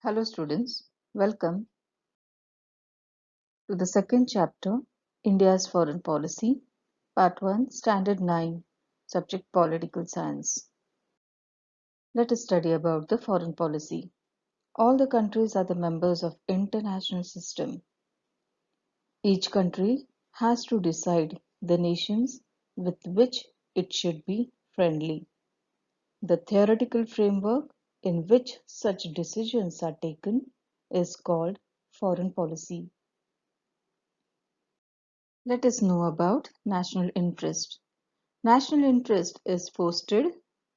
Hello students, welcome to the second chapter, India's Foreign Policy, Part 1, Standard 9, Subject Political Science. Let us study about the foreign policy. All the countries are the members of international system. Each country has to decide the nations with which it should be friendly. The theoretical framework in which such decisions are taken is called foreign policy. Let us know about national interest. National interest is fostered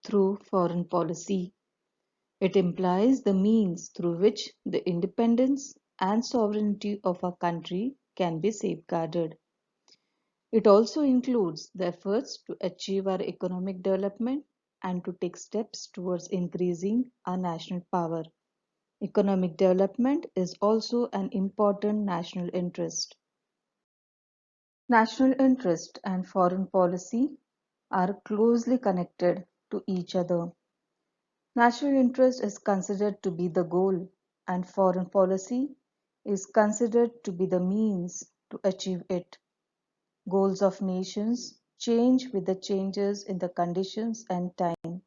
through foreign policy. It implies the means through which the independence and sovereignty of a country can be safeguarded. It also includes the efforts to achieve our economic development and to take steps towards increasing our national power. Economic development is also an important national interest. National interest and foreign policy are closely connected to each other. National interest is considered to be the goal, and foreign policy is considered to be the means to achieve it. Goals of nations change with the changes in the conditions and time.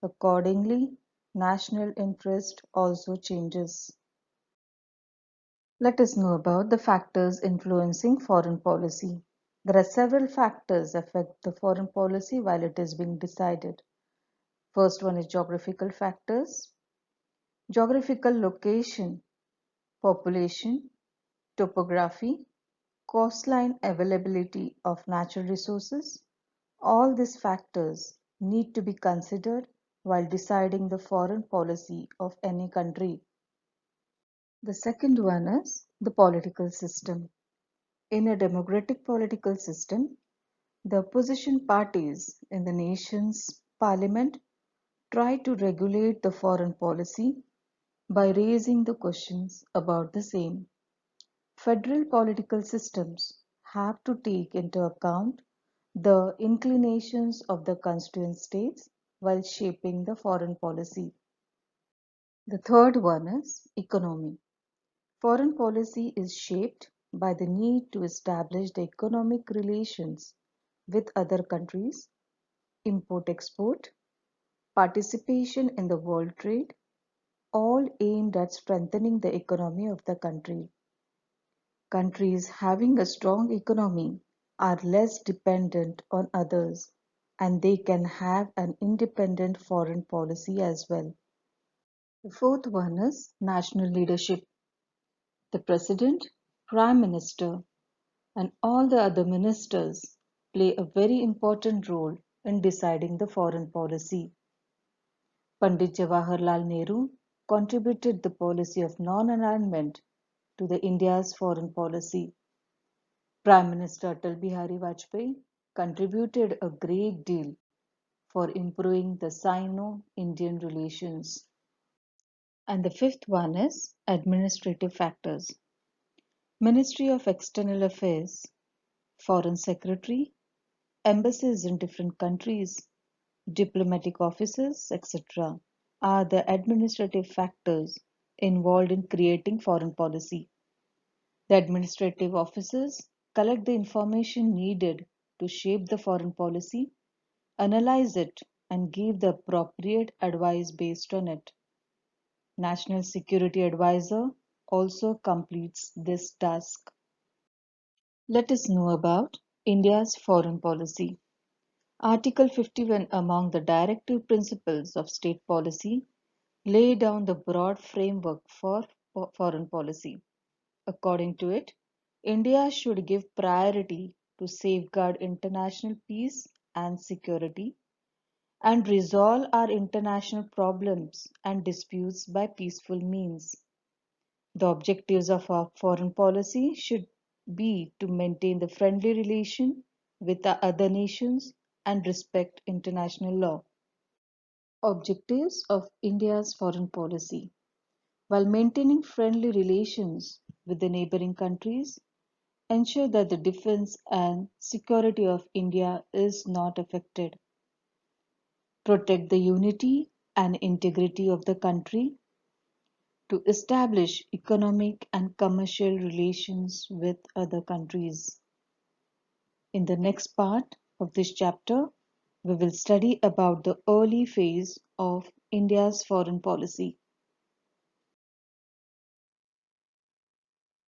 Accordingly, national interest also changes. Let us know about the factors influencing foreign policy. There are several factors affect the foreign policy while it is being decided. First one is geographical factors. Geographical location, population, topography, coastline availability of natural resources. All these factors need to be considered while deciding the foreign policy of any country. The second one is the political system. In a democratic political system, the opposition parties in the nation's parliament try to regulate the foreign policy by raising the questions about the same. Federal political systems have to take into account the inclinations of the constituent states while shaping the foreign policy. The third one is economy. Foreign policy is shaped by the need to establish the economic relations with other countries, import-export, participation in the world trade, all aimed at strengthening the economy of the country. Countries having a strong economy are less dependent on others and they can have an independent foreign policy as well. The fourth one is national leadership. The President, Prime Minister, and all the other ministers play a very important role in deciding the foreign policy. Pandit Jawaharlal Nehru contributed the policy of non-alignment to the India's foreign policy. Prime Minister Atal Bihari Vajpayee contributed a great deal for improving the Sino-Indian relations. And the fifth one is administrative factors. Ministry of External Affairs, Foreign Secretary, embassies in different countries, diplomatic offices, etc., are the administrative factors involved in creating foreign policy. The administrative offices collect the information needed to shape the foreign policy, analyze it, and give the appropriate advice based on it. National Security Advisor also completes this task. Let us know about India's foreign policy. Article 51 among the directive principles of state policy lay down the broad framework for foreign policy. According to it, India should give priority to safeguard international peace and security and resolve our international problems and disputes by peaceful means. The objectives of our foreign policy should be to maintain the friendly relation with the other nations and respect international law. Objectives of India's foreign policy. While maintaining friendly relations with the neighboring countries, ensure that the defense and security of India is not affected. Protect the unity and integrity of the country. to establish economic and commercial relations with other countries. In the next part of this chapter, we will study about the early phase of India's foreign policy.